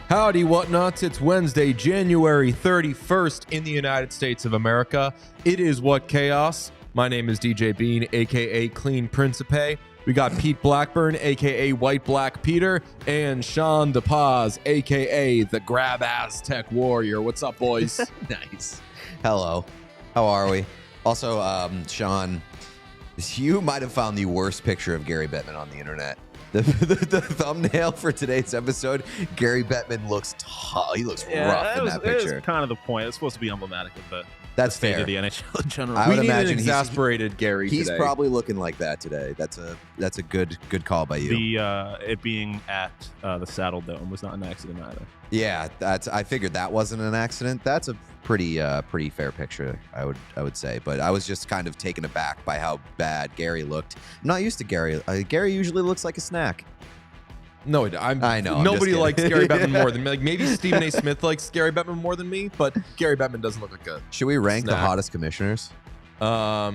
Howdy, whatnots. It's Wednesday, January 31st in the United States of America. It is What Chaos. My name is DJ Bean, a.k.a. Clean Principe. We got Pete Blackburn, a.k.a. White Black Peter, and Sean DePaz, a.k.a. the Grab Aztec Warrior. What's up, boys? Nice. Hello. How are we? Also, Sean, you might have found the worst picture of Gary Bettman on the internet. The thumbnail for today's episode, Gary Bettman looks tough. He looks rough in that picture. That's kind of the point. It's supposed to be emblematic of the state of the NHL in general. I would we need imagine an exasperated Gary He's today. probably looking like that today. That's a good call by you. It being at the Saddle Dome was not an accident either. Yeah, I figured that wasn't an accident. That's a pretty fair picture, I would say. But I was just kind of taken aback by how bad Gary looked. I'm not used to Gary. Gary usually looks like a snack. No, I know. Nobody likes Gary Bettman more than me. Like, maybe Stephen A. Smith likes Gary Bettman more than me, but Gary Bettman doesn't look like a Should we rank snack. the hottest commissioners? I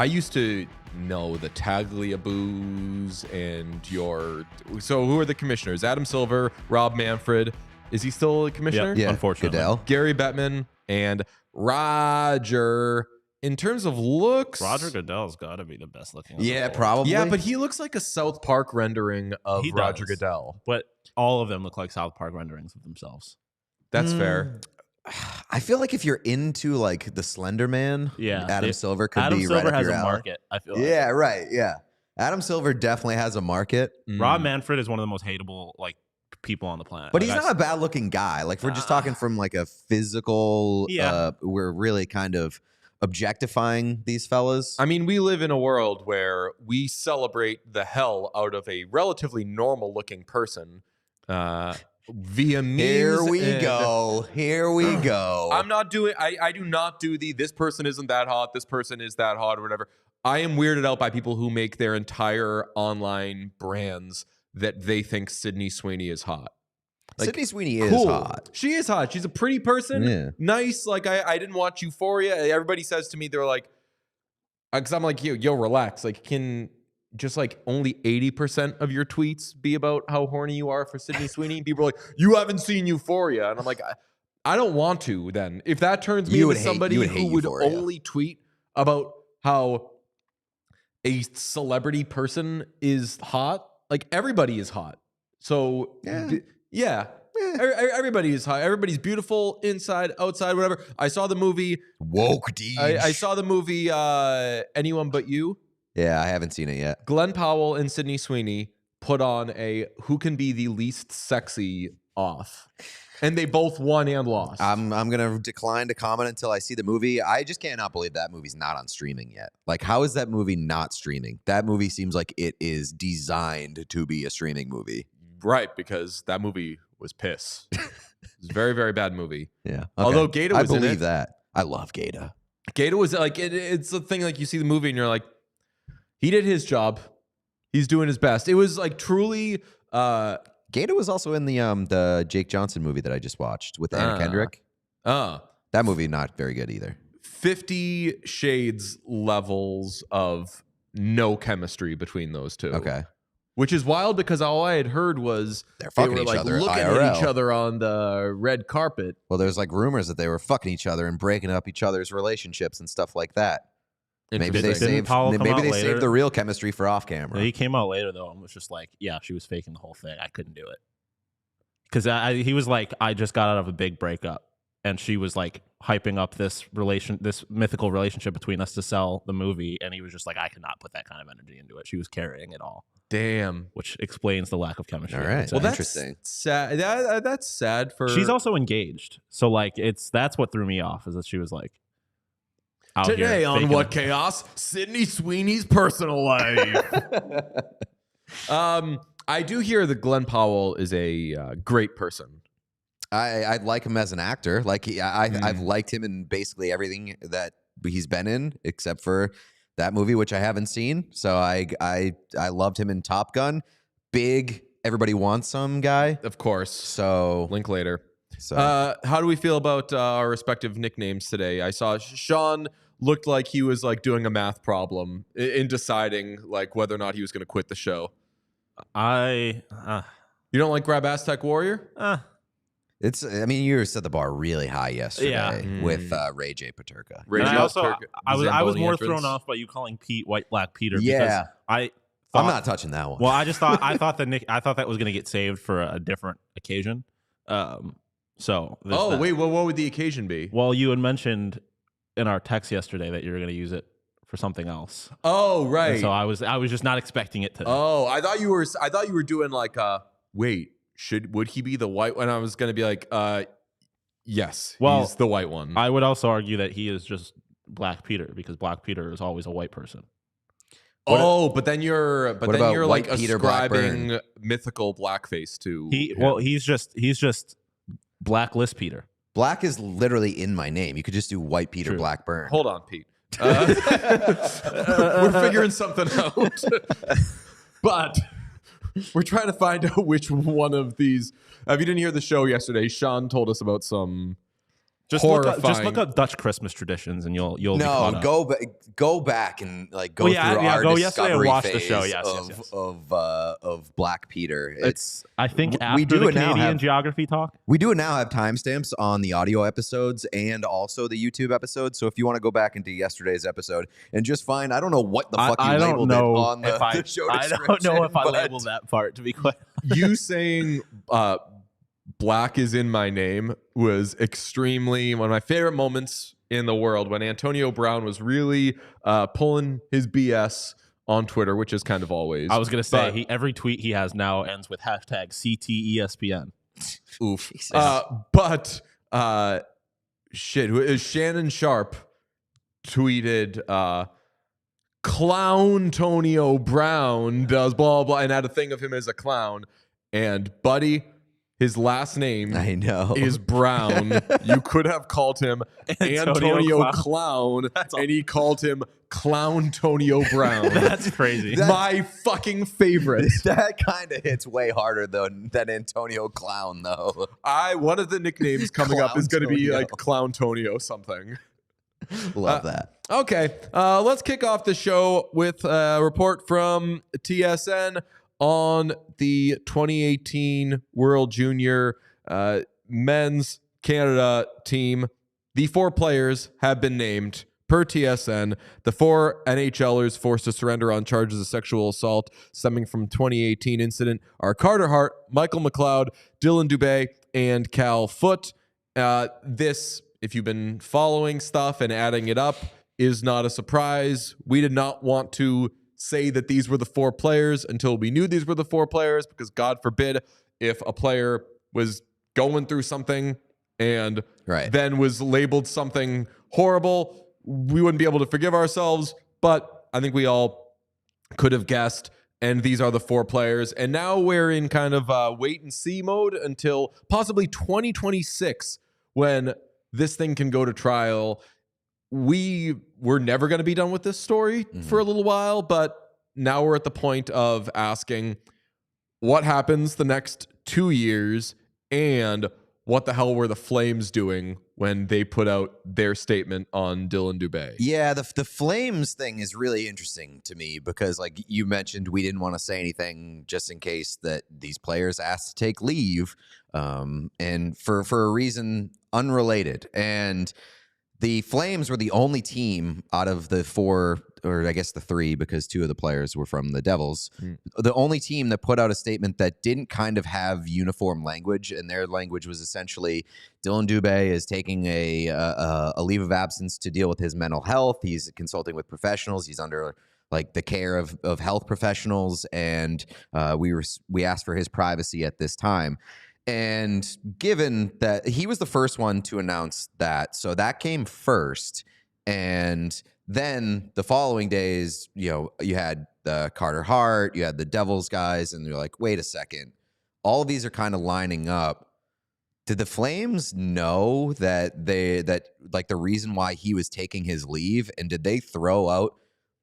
used to know the Tagliaboos and so who are the commissioners? Adam Silver, Rob Manfred. Is he still a commissioner? Yeah, unfortunately. Goodell. Gary Bettman and Roger. In terms of looks, Roger Goodell's got to be the best looking. Yeah, probably. yeah, but he looks like a South Park rendering of He Roger does. Goodell. But all of them look like South Park renderings of themselves. That's fair. I feel like if you're into like the Slender Man, Yeah, Adam Silver could Adam be Silver right up has your a alley. market. I feel like. Yeah, right. Yeah, Adam Silver definitely has a market, Rob Manfred is one of the most hateable people on the planet. but he's not a bad looking guy. Like if we're just talking from like a physical. Yeah. We're really kind of objectifying these fellas. I mean, we live in a world where we celebrate the hell out of a relatively normal-looking person via memes. Here we and- go. Here we go. I'm not doing. I do not do this person isn't that hot. This person is that hot or whatever. I am weirded out by people who make their entire online brands that they think Sydney Sweeney is hot. Sydney Sweeney is Cool. hot. She is hot. She's a pretty person. Yeah. Nice. Like I didn't watch Euphoria. Everybody says to me, they're like, because I'm like, yo, relax. Like, can just like only 80% of your tweets be about how horny you are for Sydney Sweeney? And people are like, you haven't seen Euphoria. And I'm like, I don't want to then. If that turns me into somebody who would Euphoria. only tweet about how a celebrity person is hot, like everybody is hot. So yeah. Everybody is hot. Everybody's beautiful inside, outside, whatever. I saw the movie. Woke Deej. I saw the movie Anyone But You. Yeah, I haven't seen it yet. Glenn Powell and Sydney Sweeney put on a who can be the least sexy off. And they both won and lost. I'm gonna decline to comment until I see the movie. I just cannot believe that movie's not on streaming yet. Like, how is that movie not streaming? That movie seems like it is designed to be a streaming movie. Right, because that movie was piss. It was a very, very bad movie. Yeah. Okay. Although Gaeta was I in believe it. that. I love Gaeta. Gaeta was like, it's the thing, like you see the movie and you're like, he did his job. He's doing his best. It was like truly. Gaeta was also in the Jake Johnson movie that I just watched with Anna Kendrick. That movie not very good either. 50 Shades levels of no chemistry between those two. Okay. Which is wild because all I had heard was They're they fucking were each like other looking IRL. at each other on the red carpet. Well, there's like rumors that they were fucking each other and breaking up each other's relationships and stuff like that. Maybe they Didn't saved. Powell come Maybe out they later? saved the real chemistry for off camera. He came out later though and was just like, yeah, she was faking the whole thing. I couldn't do it. Because he was like, I just got out of a big breakup. And she was like, hyping up this mythical relationship between us to sell the movie, and he was just like, I could not put that kind of energy into it. She was carrying it all. Damn. Which explains the lack of chemistry. All right. Well, that's interesting. sad. That's sad for. She's also engaged, so like that's what threw me off is that she was like. Out Today here on faking What it. Chaos, Sydney Sweeney's personal life. I do hear that Glenn Powell is a great person. I like him as an actor. Like I've liked him in basically everything that he's been in, except for that movie, which I haven't seen. So I loved him in Top Gun. Big, everybody wants some guy. Of course. So Link later. So how do we feel about our respective nicknames today? I saw Sean looked like he was like doing a math problem in deciding like whether or not he was going to quit the show. You You don't like Grab Aztec Warrior? it's. I mean, you set the bar really high yesterday Yeah. with Ray J. Paterka. Ray And J. I also Paterka, I was Zamboni more entrance. thrown off by you calling Pete White Black Peter. Yeah. Because I I'm not touching that one. Well, I thought that was going to get saved for a different occasion. So there's that. Wait, what would the occasion be? Well, you had mentioned in our text yesterday that you were going to use it for something else. Oh, right. And so I was just not expecting it to. Oh, I thought you were doing like wait, would he be the white one? I was going to be like yes, Well, he's the white one. I would also argue that he is just Black Peter because Black Peter is always a white person. but then you're about like White Peter ascribing mythical blackface to him. He's just Blacklist Peter. Black is literally in my name. You could just do White Peter True. Blackburn. Hold on, Pete. We're figuring something out. But we're trying to find out which one of these. If you didn't hear the show yesterday, Sean told us about some Just look up Dutch Christmas traditions, and you'll be caught up. go back and like go Well, through yeah, our go yesterday and discovery watch the phase show. Yes, of Black Peter. It's I think we after do the it now Canadian have- geography talk. we do now have timestamps on the audio episodes and also the YouTube episodes. So if you want to go back into yesterday's episode and just find, I don't know what the fuck you I don't labeled know it on the show I description. don't know if I but- labeled that part, to be quite you saying black is in my name was extremely one of my favorite moments in the world when Antonio Brown was really pulling his BS on Twitter, which is kind of always. I was going to say, But- every tweet he has now ends with hashtag CTESPN. Oof. Jesus. But Shannon Sharp tweeted clown Tonio Brown does blah blah and had a thing of him as a clown. And buddy, his last name I know. is Brown. You could have called him Antonio Clown, and he called him Clown Tonio Brown. That's crazy. My fucking favorite. That kind of hits way harder than Antonio Clown, though. One of the nicknames coming up is going to be Clown like Clown Tonio something. Love that. Okay, let's kick off the show with a report from TSN on the 2018 World Junior Men's Canada team. The 4 players have been named. Per TSN, the 4 NHLers forced to surrender on charges of sexual assault stemming from 2018 incident are Carter Hart, Michael McLeod, Dillon Dube, and Cal Foote. This, if you've been following stuff and adding it up, is not a surprise. We did not want to say that these were the 4 players until we knew these were the 4 players, because God forbid if a player was going through something and then was labeled something horrible, we wouldn't be able to forgive ourselves. But I think we all could have guessed, and these are the 4 players. And now we're in kind of wait and see mode until possibly 2026 when this thing can go to trial. We were never going to be done with this story for a little while, but now we're at the point of asking what happens the next 2 years and what the hell were the Flames doing when they put out their statement on Dillon Dube? Yeah, the Flames thing is really interesting to me because, like you mentioned, we didn't want to say anything just in case that these players asked to take leave, and for a reason unrelated. And the Flames were the only team out of the 4 or I guess the three, because two of the players were from the Devils, the only team that put out a statement that didn't kind of have uniform language, and their language was essentially Dillon Dube is taking a leave of absence to deal with his mental health. He's consulting with professionals. He's under like the care of health professionals, and we asked for his privacy at this time. And given that he was the first one to announce that, so that came first. And then the following days, you had the Carter Hart, you had the Devils guys, and you're like, wait a second. All of these are kind of lining up. Did the Flames know that the reason why he was taking his leave, and did they throw out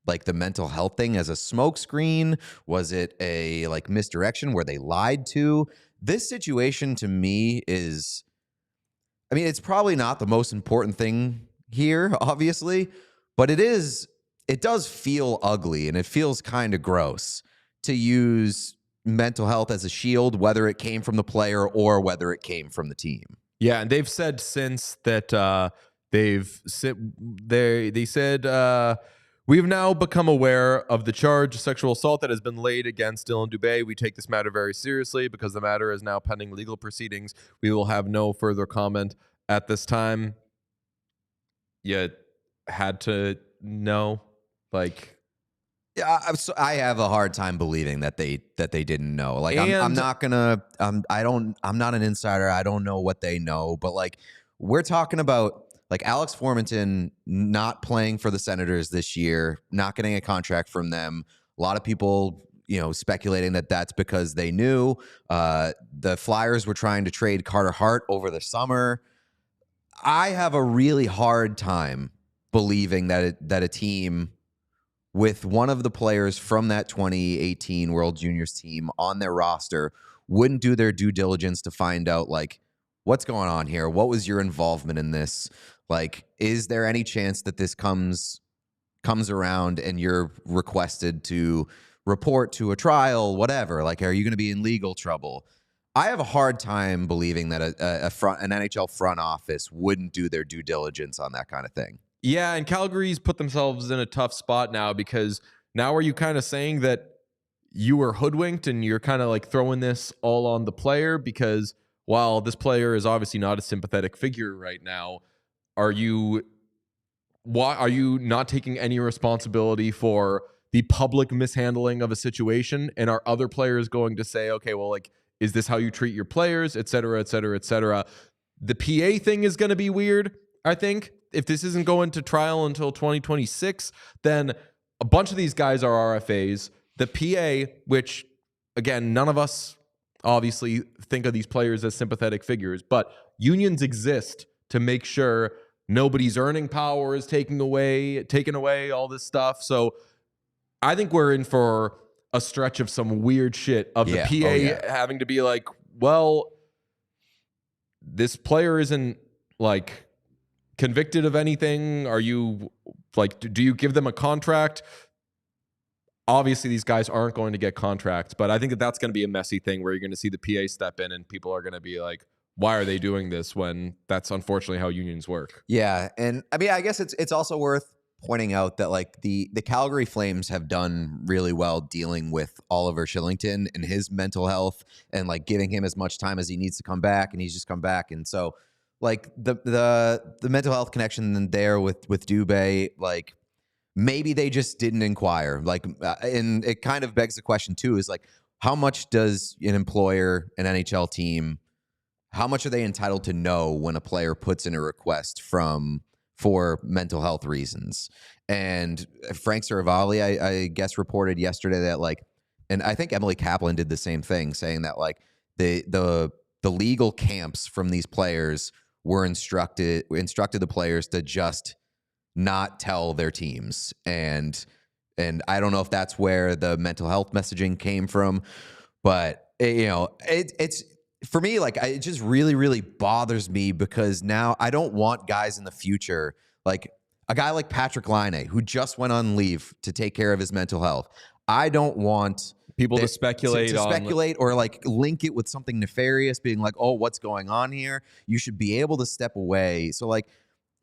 like the mental health thing as a smokescreen? Was it a like misdirection where they lied to? This situation to me is, I mean, it's probably not the most important thing here, obviously, but it does feel ugly, and it feels kind of gross to use mental health as a shield, whether it came from the player or whether it came from the team. Yeah, and they've said since that they said we have now become aware of the charge of sexual assault that has been laid against Dillon Dube. We take this matter very seriously because the matter is now pending legal proceedings. We will have no further comment at this time. You had to know, like, yeah, I have a hard time believing that they didn't know. Like, I'm not an insider. I don't know what they know, but like, we're talking about like Alex Formenton not playing for the Senators this year, not getting a contract from them. A lot of people, speculating that that's because they knew. The Flyers were trying to trade Carter Hart over the summer. I have a really hard time believing that a team with one of the players from that 2018 World Juniors team on their roster wouldn't do their due diligence to find out, like, what's going on here? What was your involvement in this? Like, is there any chance that this comes around and you're requested to report to a trial, whatever? Like, are you going to be in legal trouble? I have a hard time believing that an NHL front office wouldn't do their due diligence on that kind of thing. Yeah, and Calgary's put themselves in a tough spot now, because now are you kind of saying that you were hoodwinked and you're kind of like throwing this all on the player? Because while this player is obviously not a sympathetic figure right now, are you not taking any responsibility for the public mishandling of a situation? And are other players going to say, okay, well, like, is this how you treat your players, et cetera, et cetera, et cetera? The PA thing is going to be weird, I think. If this isn't going to trial until 2026, then a bunch of these guys are RFAs. The PA, which, again, none of us obviously think of these players as sympathetic figures, but unions exist to make sure nobody's earning power is taken away, all this stuff. So I think we're in for a stretch of some weird shit of the PA having to be like, well, this player isn't like convicted of anything. Are you like, do you give them a contract? Obviously, these guys aren't going to get contracts, but I think that that's going to be a messy thing where you're going to see the PA step in and people are going to be like, why are they doing this, when that's unfortunately how unions work? Yeah. And I mean, I guess it's also worth pointing out that like the Calgary Flames have done really well dealing with Oliver Shillington and his mental health, and like giving him as much time as he needs to come back, and he's just come back. And so like the mental health connection there with Dube, like maybe they just didn't inquire. Like, and it kind of begs the question too, is like, how much does an employer, an NHL team, how much are they entitled to know when a player puts in a request for mental health reasons? And Frank Saravalli, I guess, reported yesterday that like, and I think Emily Kaplan did the same thing, saying that like the legal camps from these players were instructed the players to just not tell their teams. And I don't know if that's where the mental health messaging came from, but it's for me, like, it just really, really bothers me, because now I don't want guys in the future, like a guy like Patrick Laine, who just went on leave to take care of his mental health. I don't want people to speculate or like link it with something nefarious, being like, oh, what's going on here? You should be able to step away. So like,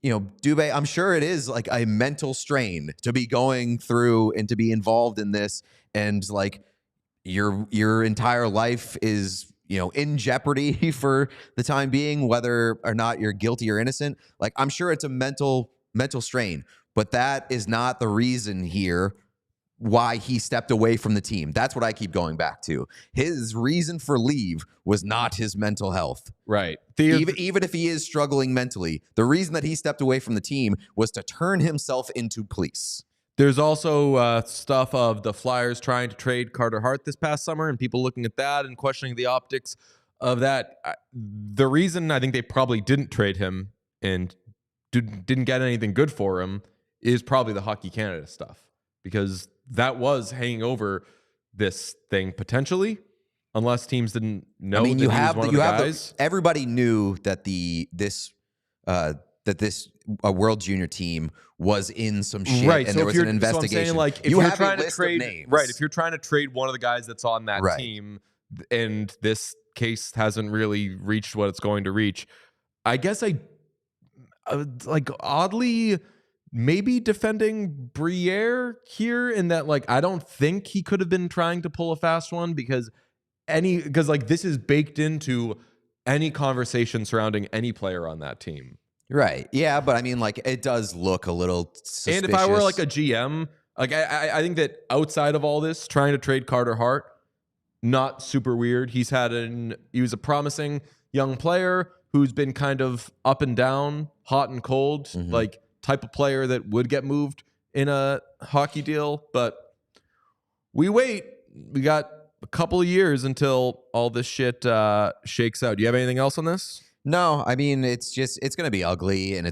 Dube, I'm sure it is like a mental strain to be going through and to be involved in this, and like your entire life is in jeopardy for the time being, whether or not you're guilty or innocent. Like, I'm sure it's a mental strain, but that is not the reason here why he stepped away from the team. That's what I keep going back to. His reason for leave was not his mental health. Right. Even if he is struggling mentally, the reason that he stepped away from the team was to turn himself into police. There's also stuff of the Flyers trying to trade Carter Hart this past summer and people looking at that and questioning the optics of that. The reason I think they probably didn't trade him and didn't get anything good for him is probably the Hockey Canada stuff, because that was hanging over this thing potentially, unless teams didn't know. I mean, that he was one of the guys. Everybody knew that this World Junior team was in some shit, right? And so there was an investigation. So I'm saying, like, if you're trying to trade, right? If you're trying to trade one of the guys that's on that team, and this case hasn't really reached what it's going to reach, I guess I like oddly. Maybe defending Briere here in that, like, I don't think he could have been trying to pull a fast one because like this is baked into any conversation surrounding any player on that team. Right. Yeah, but I mean, like, it does look a little suspicious. And if I were like a GM, like I think that outside of all this, trying to trade Carter Hart, not super weird. He was a promising young player who's been kind of up and down, hot and cold, like type of player that would get moved in a hockey deal. But we wait. We got a couple of years until all this shit shakes out. Do you have anything else on this? No, I mean, it's going to be ugly, and I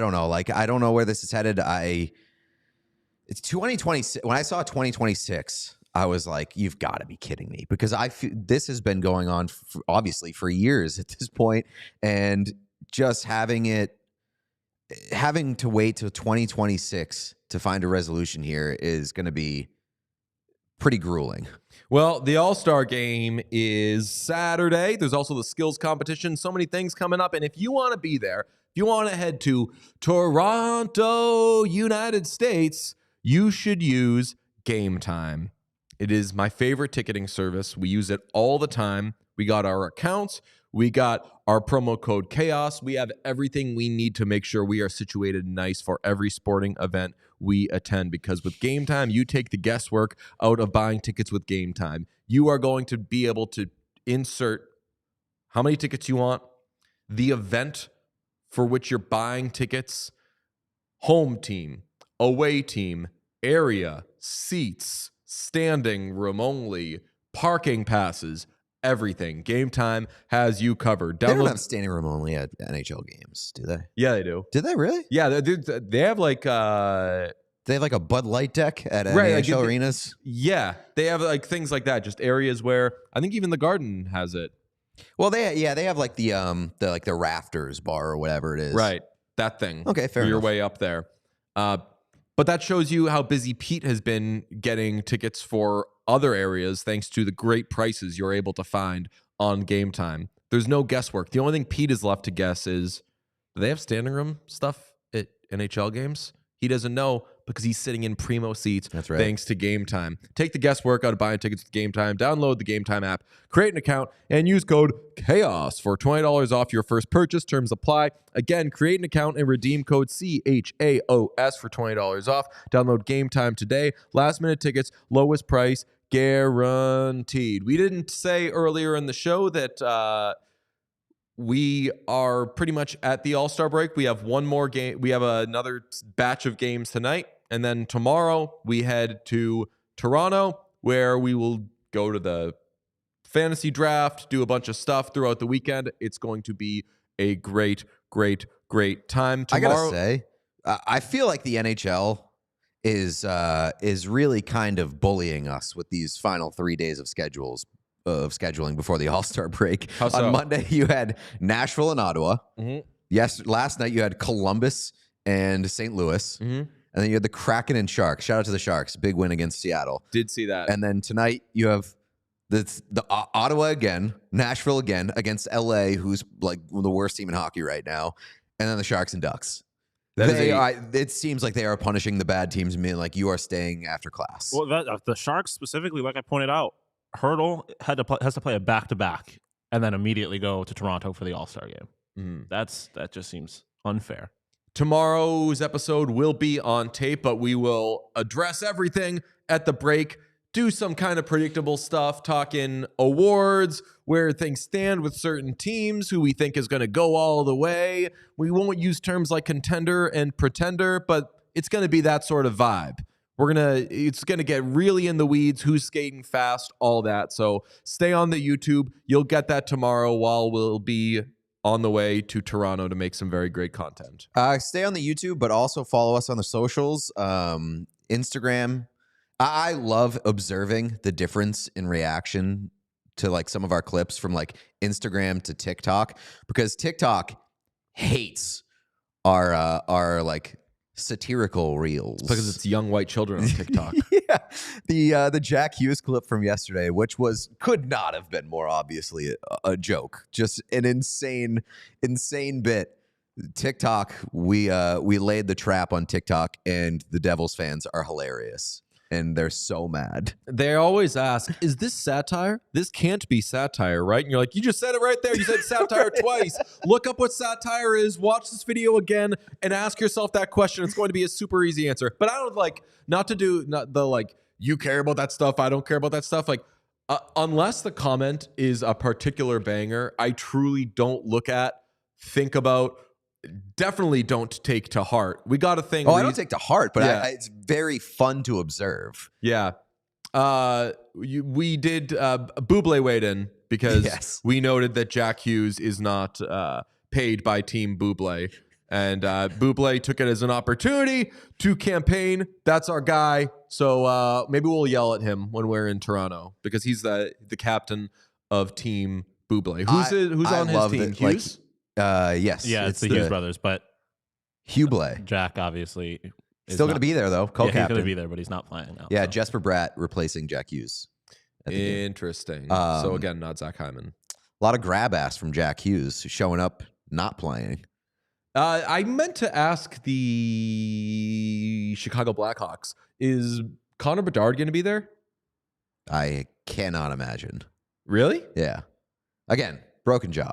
don't know. Like, I don't know where this is headed. It's 2026. When I saw 2026, I was like, you've got to be kidding me, because this has been going on obviously for years at this point, and just having to wait till 2026 to find a resolution here is going to be pretty grueling. Well, the All-Star game is Saturday. There's also the skills competition. So many things coming up. And if you want to be there, if you want to head to Toronto, United States, you should use Game Time. It is my favorite ticketing service. We use it all the time. We got our accounts. We got our promo code CHAOS. We have everything we need to make sure we are situated nice for every sporting event we attend, because with Game Time, you take the guesswork out of buying tickets with Game Time. You are going to be able to insert how many tickets you want, the event for which you're buying tickets, home team, away team, area, seats, standing room only, parking passes, everything. Game Time has you covered. They don't have standing room only at NHL games, do they? Yeah, they do. Did they really? Yeah, they have like they have like a Bud Light deck at NHL arenas. Yeah, they have like things like that. Just areas where I think even the Garden has it. Well, they have like the rafters bar or whatever it is. Right, that thing. Okay, fair enough. You're way up there. But that shows you how busy Pete has been getting tickets for other areas thanks to the great prices you're able to find on Game Time. There's no guesswork. The only thing Pete is left to guess is, do they have standing room stuff at NHL games? He doesn't know because he's sitting in primo seats. That's right. Thanks to Game Time. Take the guesswork out of buying tickets with Game Time. Download the Game Time app, create an account, and use code CHAOS for $20 off your first purchase. Terms apply. Again, create an account and redeem code CHAOS for $20 off. Download Game Time today. Last minute tickets, lowest price guaranteed. We didn't say earlier in the show that we are pretty much at the All-Star break. We have one more game. We have another batch of games tonight. And then tomorrow we head to Toronto, where we will go to the fantasy draft, do a bunch of stuff throughout the weekend. It's going to be a great, great, great time tomorrow. I gotta say, I feel like the NHL is really kind of bullying us with these final 3 days of scheduling before the All-Star break. How so? On Monday, you had Nashville and Ottawa. Mm-hmm. Yes, last night you had Columbus and St. Louis. Mm-hmm. And then you had the Kraken and Sharks. Shout out to the Sharks. Big win against Seattle. Did see that. And then tonight you have That's the Ottawa again, Nashville again, against LA, who's like the worst team in hockey right now, and then the Sharks and Ducks. It seems like they are punishing the bad teams, meaning like you are staying after class. Well, the Sharks specifically, like I pointed out, Hurdle has to play a back-to-back and then immediately go to Toronto for the All-Star game. That just seems unfair. Tomorrow's episode will be on tape, but we will address everything at the break, do some kind of predictable stuff, talking awards, where things stand with certain teams, who we think is going to go all the way. We won't use terms like contender and pretender, but it's going to be that sort of vibe. It's going to get really in the weeds, who's skating fast, all that. So stay on the YouTube. You'll get that tomorrow while we'll be on the way to Toronto to make some very great content. Stay on the YouTube, but also follow us on the socials, Instagram. I love observing the difference in reaction to like some of our clips from like Instagram to TikTok, because TikTok hates our like satirical reels Because it's young white children on TikTok. Yeah, the Jack Hughes clip from yesterday, which could not have been more obviously a joke, just an insane bit. TikTok, we laid the trap on TikTok, and the Devils fans are hilarious. And they're so mad. They always ask, is this satire? This can't be satire, right? And you're like, you just said it right there. You said satire twice. Look up what satire is. Watch this video again and ask yourself that question. It's going to be a super easy answer. But I don't like, not the like, you care about that stuff, I don't care about that stuff. Like, unless the comment is a particular banger, I truly don't think about, definitely don't take to heart. We got a thing. I don't take to heart, but it's very fun to observe. Yeah. We did Buble weighed in because we noted that Jack Hughes is not paid by Team Buble. And Buble took it as an opportunity to campaign. That's our guy. So maybe we'll yell at him when we're in Toronto, because he's the captain of Team Buble. Who's on his team? Hughes? Yes. Yeah, it's the Hughes brothers, but Hubley. Jack obviously is still going to be there though. Co-captain. Yeah, he's going to be there, but he's not playing now. Yeah, so. Jesper Bratt replacing Jack Hughes. Interesting. So again, not Zach Hyman. A lot of grab ass from Jack Hughes showing up, not playing. I meant to ask the Chicago Blackhawks, is Connor Bedard going to be there? I cannot imagine. Really? Yeah. Again, broken jaw.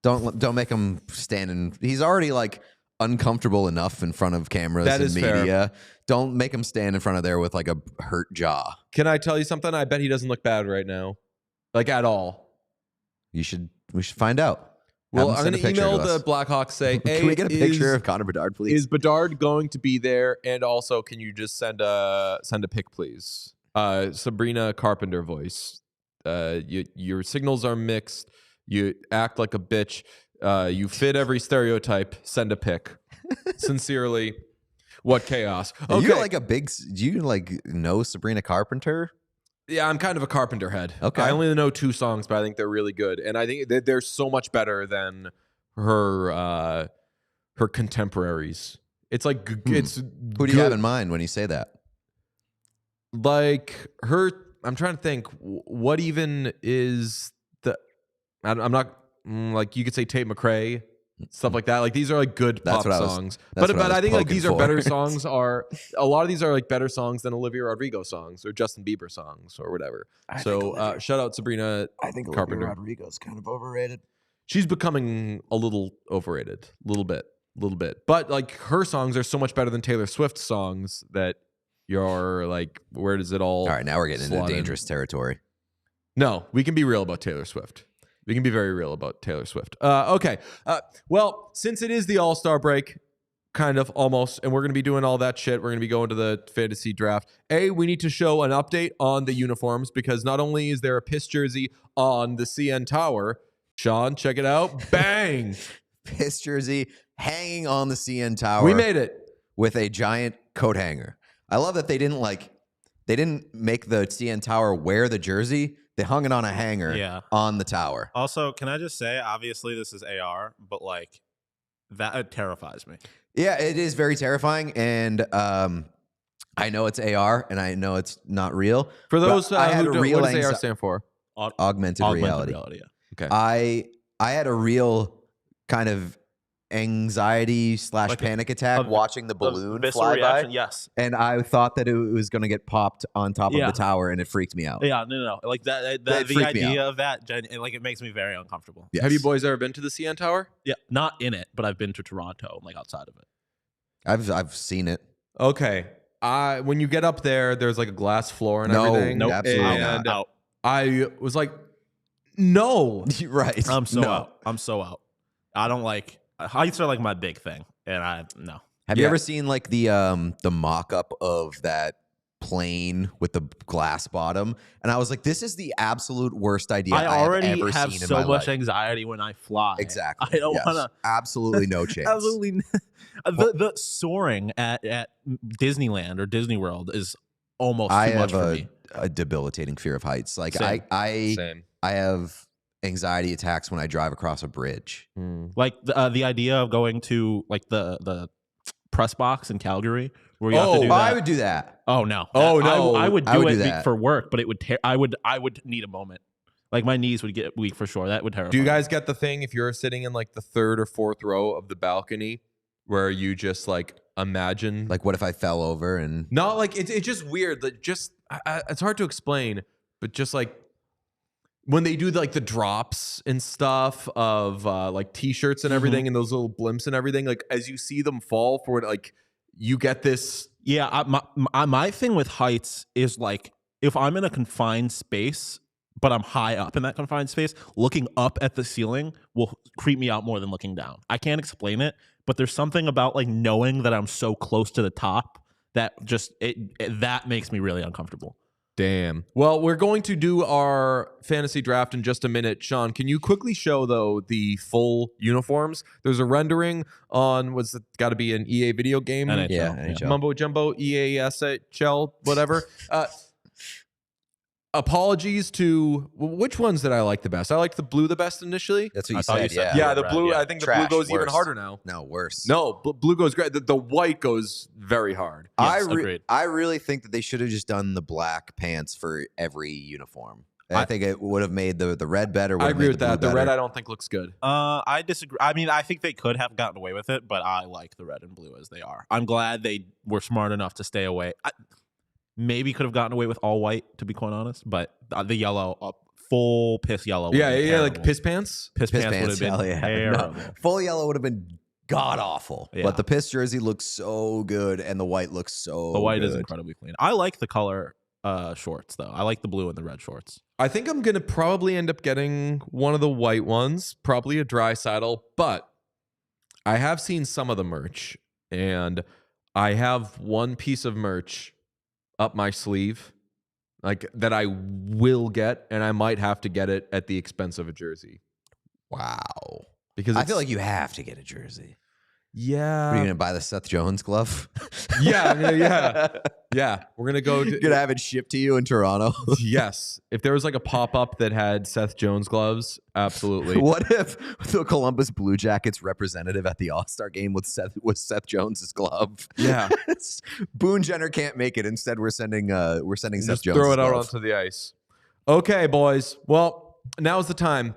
Don't make him stand in. He's already like uncomfortable enough in front of cameras and media. Fair. Don't make him stand in front of there with like a hurt jaw. Can I tell you something? I bet he doesn't look bad right now, like at all. We should find out. Well, I'm going to email the Blackhawks. Say, hey, can we get a picture of Connor Bedard, please? Is Bedard going to be there? And also, can you just send a pic, please? Sabrina Carpenter voice. Your signals are mixed. You act like a bitch. You fit every stereotype. Send a pic. Sincerely, what chaos. Okay. You're like do you like know Sabrina Carpenter? Yeah, I'm kind of a Carpenter head. Okay. I only know 2 songs, but I think they're really good. And I think they're so much better than her contemporaries. It's like, it's Who do you have in mind when you say that? Like her, I'm trying to think, what even is I'm not, like you could say Tate McRae, stuff like that. Like these are like good pop songs. But I think like these are better songs. A lot of these are like better songs than Olivia Rodrigo songs or Justin Bieber songs or whatever. Shout out Sabrina. I think Carpenter. Olivia Rodrigo's kind of overrated. She's becoming a little overrated, a little bit. But like her songs are so much better than Taylor Swift's songs that you're like, where does it all? All right, now we're getting into dangerous territory. No, we can be real about Taylor Swift. We can be very real about Taylor Swift. Okay. Well, since it is the All-Star break, kind of almost, and we're going to be doing all that shit, we're going to be going to the fantasy draft. We need to show an update on the uniforms, because not only is there a piss jersey on the CN Tower, Sean, check it out. Bang! Piss jersey hanging on the CN Tower. We made it. With a giant coat hanger. I love that they didn't make the CN Tower wear the jersey. They hung it on a hanger on the tower. Also, can I just say, obviously this is AR, but like that terrifies me. Yeah, it is very terrifying. And I know it's AR, and I know it's not real. For those I had who a don't, real what does AR stand for? augmented reality. Yeah. Okay. I had a real kind of anxiety / Like panic attack a- watching the balloon visceral fly reaction, by. yes. And I thought that it was going to get popped on top of the tower, and it freaked me out. Yeah, no. Like that the idea of that, like it makes me very uncomfortable. Yes. Have you boys ever been to the CN Tower? Yeah, not in it, but I've been to Toronto, like outside of it. I've seen it. Okay. When you get up there, there's like a glass floor and No, everything. nope, absolutely and not. Out. I was like, no. Right. I'm so No. out. I'm so out. I don't like heights are like my big thing, and no. Have you ever seen like the mock-up of that plane with the glass bottom? And I was like, this is the absolute worst idea I already have ever have seen in so my much life. anxiety when I fly. Exactly. I don't Yes. want to. Absolutely no chance. Absolutely. The soaring at Disneyland or Disney World is almost too much for me. A debilitating fear of heights. Like Same. Same. I have anxiety attacks when I drive across a bridge. Like the idea of going to like the press box in Calgary where you have to do that. I would do that. Oh no. Oh, no. I would do I would it do that. for work, but it would I would need a moment. Like my knees would get weak for sure. That would terrify. Do you me. guys get the thing if you're sitting in like the third or fourth row of the balcony where you just like imagine Like, what if I fell over and not like it's just weird. Like just it's hard to explain, but just like when they do like the drops and stuff of like t-shirts and everything and those little blimps and everything, like as you see them fall for it, like you get this. Yeah, my thing with heights is like if I'm in a confined space, but I'm high up in that confined space, looking up at the ceiling will creep me out more than looking down. I can't explain it, but there's something about like knowing that I'm so close to the top that just that makes me really uncomfortable. Damn. Well, we're going to do our fantasy draft in just a minute. Sean, can you quickly show, though, the full uniforms? There's a rendering on, what's it got to be an EA video game? NHL. Yeah, NHL. Mumbo Jumbo, EASHL, whatever. Apologies to, which ones did I like the best? I liked the blue the best initially. That's what you I thought said. you said Yeah. Yeah, the red, blue, yeah. I think the Trash, blue goes even worse. harder now. No, worse. No, blue goes great. The white goes very hard. Yes, agreed. I really think that they should have just done the black pants for every uniform. I think it would have made the red better. I agree with that. The red better. I don't think looks good. I disagree. I mean, I think they could have gotten away with it, but I like the red and blue as they are. I'm glad they were smart enough to stay away. Maybe could have gotten away with all white, to be quite honest, but the yellow, full piss yellow. Yeah, like piss pants. Piss pants would have been hell yeah. terrible. No, full yellow would have been god awful. Yeah. But the piss jersey looks so good, and the white looks so. The white is good. incredibly clean. I like the color shorts though. I like the blue and the red shorts. I think I'm going to probably end up getting one of the white ones, probably a dry saddle, but I have seen some of the merch, and I have one piece of merch up my sleeve, like that I will get, and I might have to get it at the expense of a jersey. Wow. Because I feel like you have to get a jersey. Are you yeah, gonna buy the Seth Jones glove? yeah. We're gonna go. You're gonna have it shipped to you in Toronto. Yes, if there was like a pop up that had Seth Jones gloves, absolutely. What if the Columbus Blue Jackets representative at the All-Star game was Seth Jones's glove? Yeah, Boone Jenner can't make it. Instead, we're sending Seth just Jones. throw it out onto the ice. Okay, boys. Well, now's the time.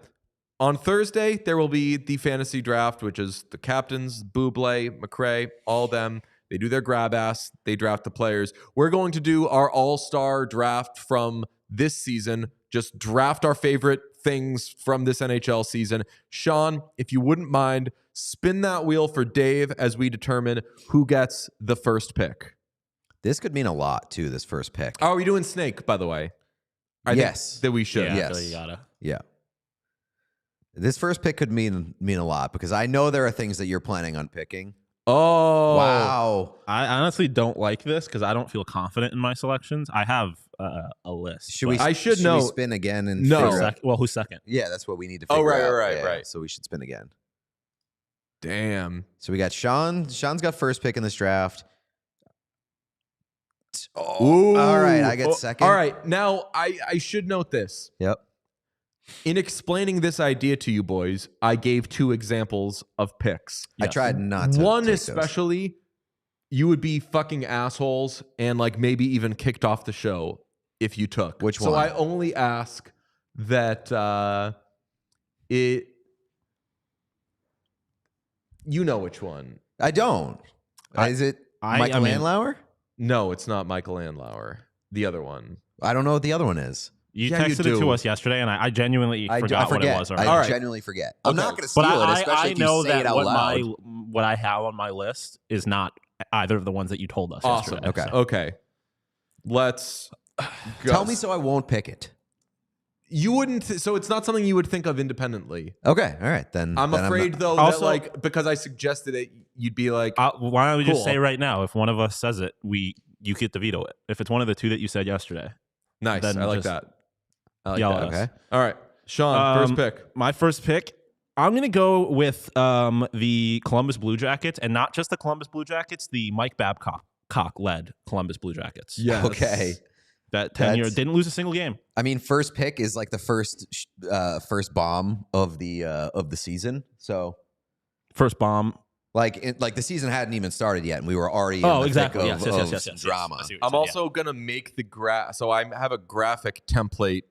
On Thursday, there will be the fantasy draft, which is the captains, Buble, McRae, all them. They do their grab ass. They draft the players. We're going to do our all-star draft from this season. Just draft our favorite things from this NHL season. Sean, if you wouldn't mind, spin that wheel for Dave as we determine who gets the first pick. This could mean a lot, too, this first pick. Oh, are we doing Snake, by the way? I Yes. think that we should. Yeah, Yes. I feel like you gotta. Yeah. This first pick could mean a lot because I know there are things that you're planning on picking. Oh. Wow. I honestly don't like this because I don't feel confident in my selections. I have a list. Should we? I should we know. spin again and No. figure out- Well, who's second? Yeah, that's what we need to Oh, figure right, out. right, Yeah, right. So we should spin again. Damn. So we got Sean. Sean's got first pick in this draft. Oh, all right. I get second. All right. Now, I should note this. Yep. In explaining this idea to you boys, I gave two examples of picks. I tried not to. One take those. especially you would be fucking assholes and like maybe even kicked off the show if you took. Which so one? I only ask that it. You know which one? I don't. Is it Michael Landauer? No, it's not Michael Landauer. The other one. I don't know what the other one is. You texted it to us yesterday, and I genuinely forgot what it was. I genuinely forget. I'm not going to steal it, especially if you say it out loud. What I have on my list is not either of the ones that you told us yesterday. Okay. Let's go. Tell me so I won't pick it. You wouldn't. So it's not something you would think of independently. Okay. All right. Then I'm afraid, though, that like because I suggested it, you'd be like, why don't we just say right now, if one of us says it, you get to veto it. If it's one of the two that you said yesterday. Nice. I like that. I like yell that. at us. Okay. All right. Sean, first pick. My first pick, I'm going to go with the Columbus Blue Jackets, and not just the Columbus Blue Jackets, the Mike Babcock-led Columbus Blue Jackets. Yes. Okay. That 10-year didn't lose a single game. I mean, first pick is like the first bomb of the season. So first bomb. Like the season hadn't even started yet, and we were already in the thick of drama. I'm also gonna make the so I have a graphic template,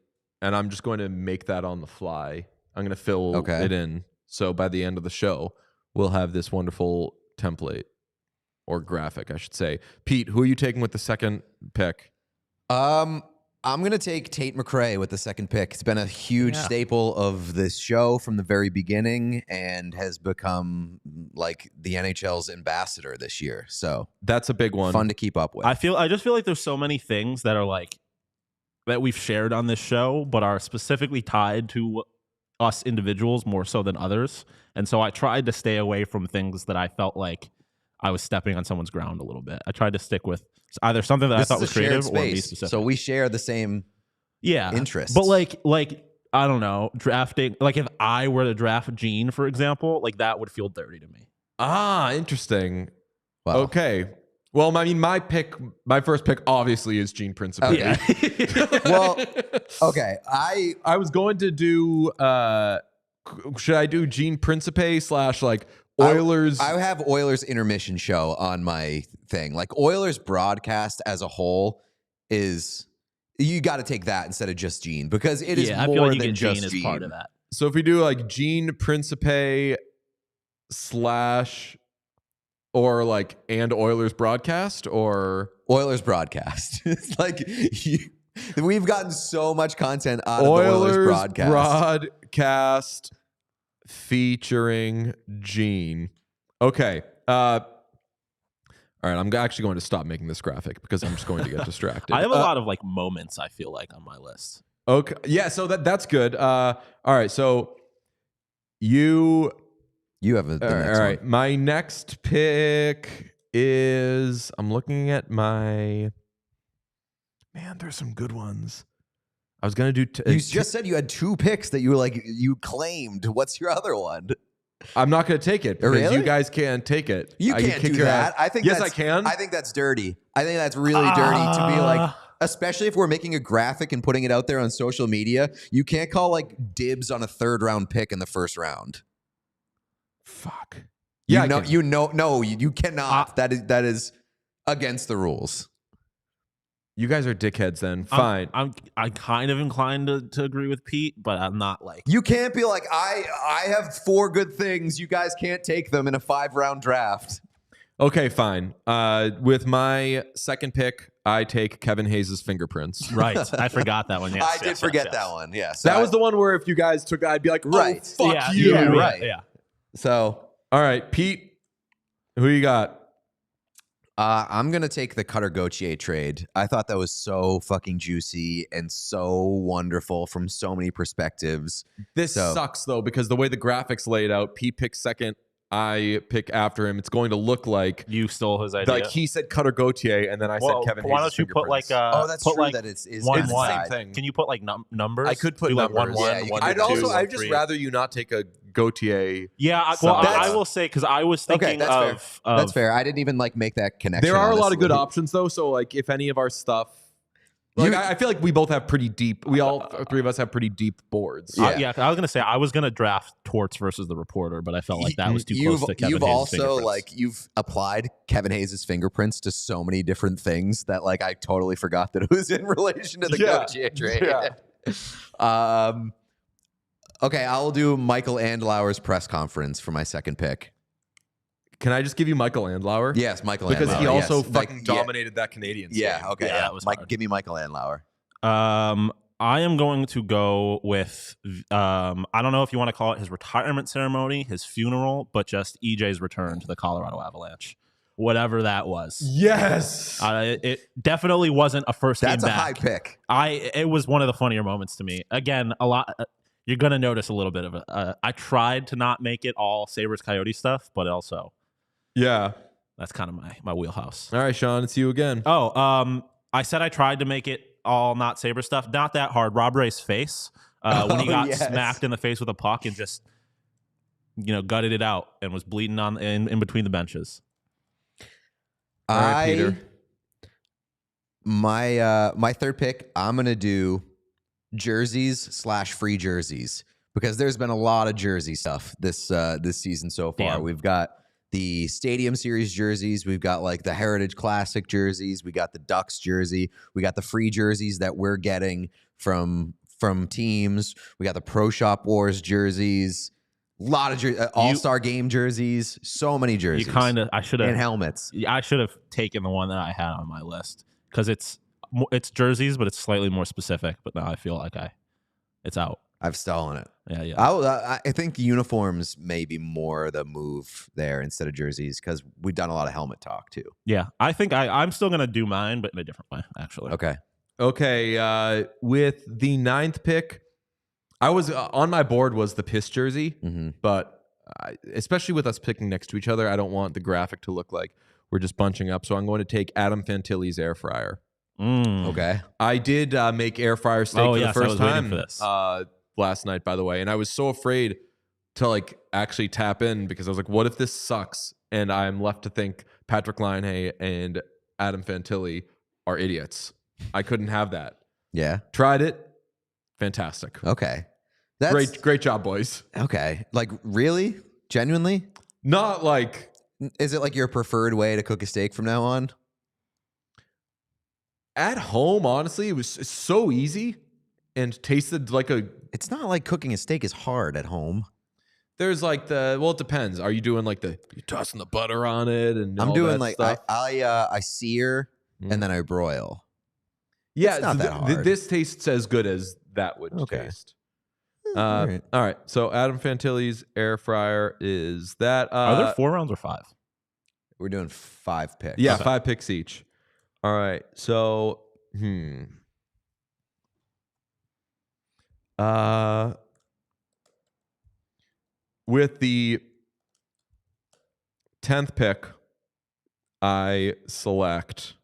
and I'm just going to make that on the fly. I'm gonna fill it in. So by the end of the show, we'll have this wonderful template or graphic, I should say. Pete, who are you taking with the second pick? I'm going to take Tate McRae with the second pick. It's been a huge staple of this show from the very beginning and has become like the NHL's ambassador this year. So that's a big one. Fun to keep up with. I just feel like there's so many things that are like that we've shared on this show, but are specifically tied to us individuals more so than others. And so I tried to stay away from things that I felt like I was stepping on someone's ground a little bit. I tried to stick with either something that I thought was creative or me specific. So we share the same interests. But like I don't know, drafting, like if I were to draft Gene, for example, like that would feel dirty to me. Ah, interesting. Wow. Okay. Well, I mean, my first pick obviously is Gene Principe. Okay. Well, okay. I was going to do should I do Gene Principe / like Oilers? I have Oilers intermission show on my thing. Like Oilers broadcast as a whole is you got to take that instead of just Gene because it is I more feel like than just Gene. Is part of that. So if we do like Gene Principe / or like and Oilers broadcast or Oilers broadcast. It's like we've gotten so much content out of the Oilers Oilers broadcast featuring Gene. Okay. All right. I'm actually going to stop making this graphic because I'm just going to get distracted. I have a lot of like moments I feel like on my list. Okay. Yeah. So that's good. All right. So you have the next all right. one. My next pick is I'm looking at my man. There's some good ones. I was gonna do. You just said you had two picks that you were like you claimed. What's your other one? I'm not gonna take it because really? you guys can't take it. You can't do that. I think yes, I can. I think that's dirty. I think that's really dirty to be like, especially if we're making a graphic and putting it out there on social media. You can't call like dibs on a 3rd round pick in the 1st round. Fuck. Yeah, you cannot. That is against the rules. You guys are dickheads then. Fine. I'm kind of inclined to agree with Pete, but I'm not like you can't be like I have 4 good things. You guys can't take them in a 5-round draft. Okay, fine. With my second pick, I take Kevin Hayes' fingerprints. Right. I forgot that one. Yes, I did forget that one. Yes. That was the one where if you guys took that, I'd be like, right. Fuck you. Yeah, right. Yeah. So, all right, Pete, who you got? I'm going to take the Cutter Gauthier trade. I thought that was so fucking juicy and so wonderful from so many perspectives. This sucks, though, because the way the graphics laid out, Pete picks second, I pick after him. It's going to look like you stole his idea. Like he said Cutter Gauthier, and then I said Kevin Hayes. Why don't you put like that's true that it's one, the same thing. Can you put like numbers? I could put numbers. Like 1-1, 1-2, I'd just rather you not take a Gauthier. Yeah, I will say because I was thinking that's fair. That's fair. I didn't even like make that connection. There are a lot of good options though. So like if any of our stuff Like I feel like we both have pretty deep. We all three of us have pretty deep boards. Yeah, I was gonna say I was gonna draft Torts versus the Reporter, but I felt like that was too close to Kevin Hayes' also fingerprints. like you've applied Kevin Hayes' fingerprints to so many different things that like I totally forgot that it was in relation to the Gauthier trade. Yeah. Okay, I'll do Michael Andlauer's press conference for my second pick. Can I just give you Michael Andlauer? Yes, Michael because Andlauer. he also yes. fucking dominated that Canadiens game. Okay. Yeah, that was hard. Give me Michael Andlauer. I am going to go with I don't know if you want to call it his retirement ceremony, his funeral, but just EJ's return to the Colorado Avalanche. Whatever that was. Yes. It definitely wasn't a first That's game a back. high pick. It was one of the funnier moments to me. Again, a lot you're going to notice a little bit of it. I tried to not make it all Sabres Coyote stuff, but also that's kind of my wheelhouse. All right, Sean, it's you again. I said I tried to make it all not Sabre stuff. Not that hard. Rob Ray's face when he got smacked in the face with a puck and just gutted it out and was bleeding in between the benches. All right, Peter. My third pick, I'm gonna do jerseys / free jerseys because there's been a lot of jersey stuff this season so far. Damn. We've got the Stadium Series jerseys. We've got like the Heritage Classic jerseys. We got the Ducks jersey. We got the free jerseys that we're getting from teams. We got the Pro Shop Wars jerseys. A lot of All-Star game jerseys. So many jerseys. I should have, and helmets. I should have taken the one that I had on my list because it's jerseys, but it's slightly more specific. But now I feel like it's out. I've stolen it. Yeah. I think the uniforms may be more the move there instead of jerseys because we've done a lot of helmet talk too. Yeah. I think I'm still going to do mine, but in a different way, actually. Okay. With the 9th pick, I was on my board was the piss jersey, but especially with us picking next to each other, I don't want the graphic to look like we're just bunching up. So I'm going to take Adam Fantilli's air fryer. Okay. I did make air fryer steak for the first time for this. Last night, by the way, and I was so afraid to like actually tap in because I was like, what if this sucks? And I'm left to think Patrick Linehay and Adam Fantilli are idiots. I couldn't have that. Yeah. Tried it. Fantastic. Okay. That's great job, boys. Okay. Like really? Genuinely? Not like. Is it like your preferred way to cook a steak from now on? At home, honestly, it's so easy and tasted like a. It's not like cooking a steak is hard at home. There's like it depends. Are you doing like you tossing the butter on it and I'm all doing that like stuff? I sear and then I broil. Yeah, it's not that hard. This tastes as good as that would taste. All right. So Adam Fantilli's air fryer is that. Are there 4 rounds or 5? We're doing 5 picks. Yeah, 5 picks each. All right. So, with the 10th pick, I select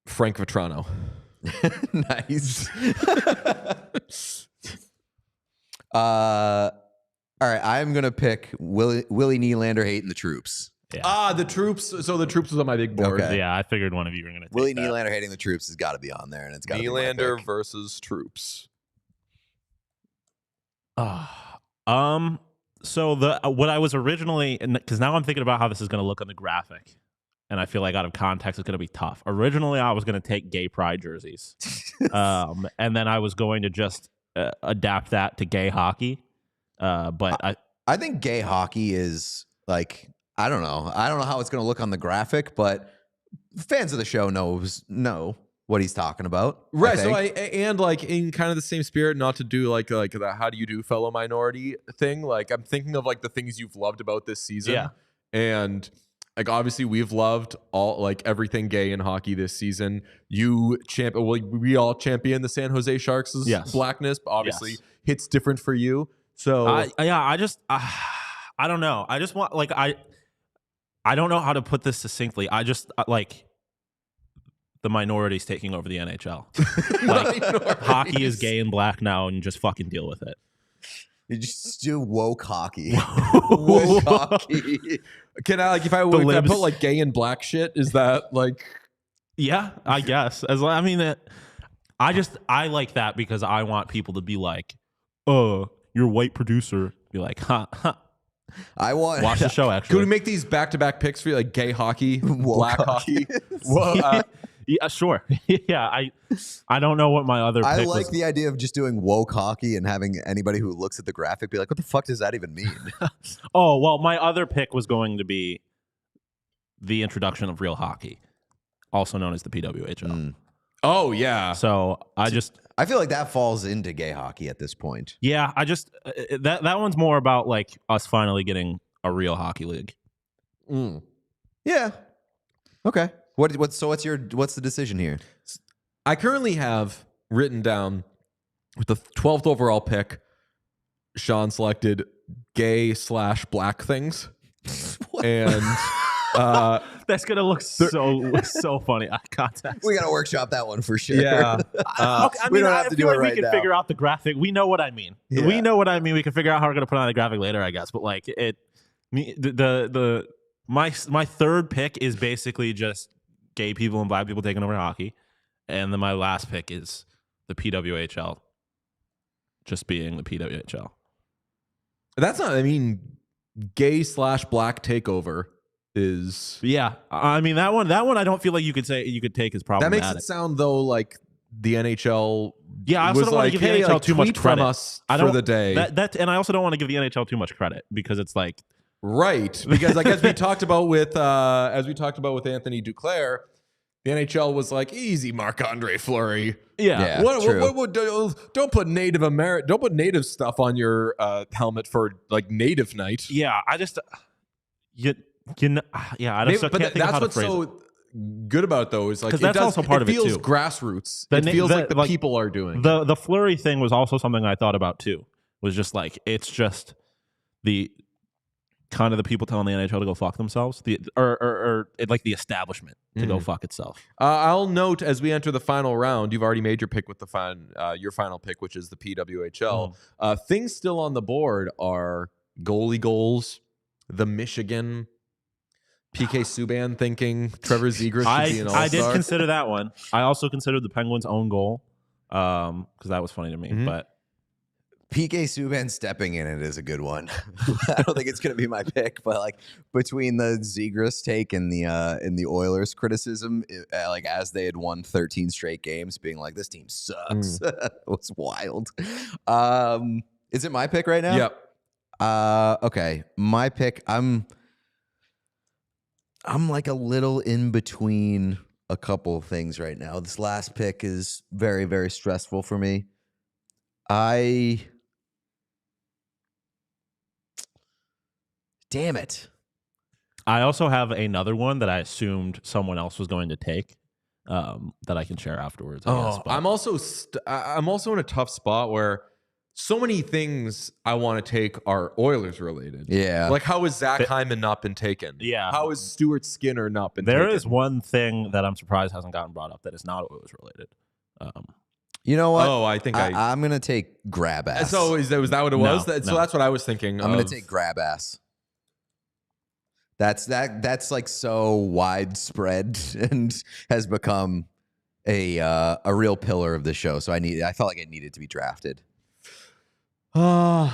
Frank Vetrano. Nice. All right, I'm gonna pick Willie Nylander hating the troops. Yeah. The troops. So the troops was on my big board. Okay. Yeah, I figured one of you were going to take Willie that. Nylander hating the troops has got to be on there, and it's got to be my Nylander pick. versus troops. So what I was originally, because now I'm thinking about how this is going to look on the graphic, and I feel like out of context it's going to be tough. Originally, I was going to take gay pride jerseys, and then I was going to just adapt that to gay hockey. But I think gay hockey is like, I don't know how it's going to look on the graphic, but fans of the show know what he's talking about. Right. And like in kind of the same spirit, not to do like the how do you do fellow minority thing. Like I'm thinking of like the things you've loved about this season. Yeah. And like obviously we've loved all like everything gay in hockey this season. We all champion the San Jose Sharks' blackness, but obviously hits different for you. So I don't know. I just want I don't know how to put this succinctly. I just like the minorities taking over the NHL. Like, hockey is gay and black now, and just fucking deal with it. You just do woke hockey. Woke hockey. Can I if I put like gay and black shit? Is that like? Yeah, I guess. I like that because I want people to be like, "Oh, you're a white producer." Be like, "Ha ha." I want Watch the show. Actually, Could we make these back-to-back picks for you, like gay hockey, black hockey? Well, yeah, sure. Yeah, I don't know what my other pick I like was. the idea of just doing woke hockey and having anybody who looks at the graphic be like, what the fuck does that even mean? Oh, well, my other pick was going to be the introduction of real hockey, also known as the PWHL. Oh, yeah. So I feel like that falls into gay hockey at this point. Yeah, that one's more about like us finally getting a real hockey league. Yeah. Okay. What's the decision here? I currently have written down with the 12th overall pick, Sean selected gay/black things. And that's gonna look so funny. Eye contact. We gotta workshop that one for sure. Yeah. We don't have to do it right now. We can figure out the graphic. We know what I mean. Yeah. We know what I mean. We can figure out how we're gonna put on the graphic later, I guess. But like my third pick is basically just gay people and black people taking over hockey, and then my last pick is the PWHL, just being the PWHL. That's not. I mean, gay/black takeover is. Yeah, I mean that one. I don't feel like you could take as problematic. That makes it sound though like the NHL. Yeah, I also don't want to give the NHL too much credit. From us for the day. And I also don't want to give the NHL too much credit because it's like. Right, because like as we talked about with Anthony Duclair, the NHL was like easy Marc-Andre Fleury. Yeah, don't put native stuff on your helmet for like native night. Yeah, I just I just can't think of how to phrase it. Good about it, though is like that's also part of it too. It feels grassroots. It feels like the people are doing the Fleury thing was also something I thought about too. Was just like it's just the kind of the people telling the NHL to go fuck themselves, or like the establishment to go fuck itself. I'll note as we enter the final round, you've already made your pick with your final pick, which is the PWHL. Things still on the board are goalie goals, the Michigan, PK Subban thinking Trevor Zegras should be an All-Star. I did consider that one. I also considered the Penguins' own goal because that was funny to me, but. PK Subban stepping in it is a good one. I don't think it's going to be my pick, but like between the Zegras take and the Oilers criticism, like as they had won 13 straight games, being like this team sucks, it was wild. Is it my pick right now? Yep. Okay, my pick. I'm like a little in between a couple of things right now. This last pick is very, very stressful for me. Damn it. I also have another one that I assumed someone else was going to take that I can share afterwards. I guess, I'm also in a tough spot where so many things I want to take are Oilers related. Yeah. Like how has Zach Hyman not been taken? Yeah. How has Stuart Skinner not been taken? There is one thing that I'm surprised hasn't gotten brought up that is not Oilers related. You know what? Oh, I think I'm going to take grab ass. So was that what it was? No. So that's what I was thinking. I'm going to take grab ass. That's like so widespread and has become a real pillar of the show. So I felt like it needed to be drafted. Also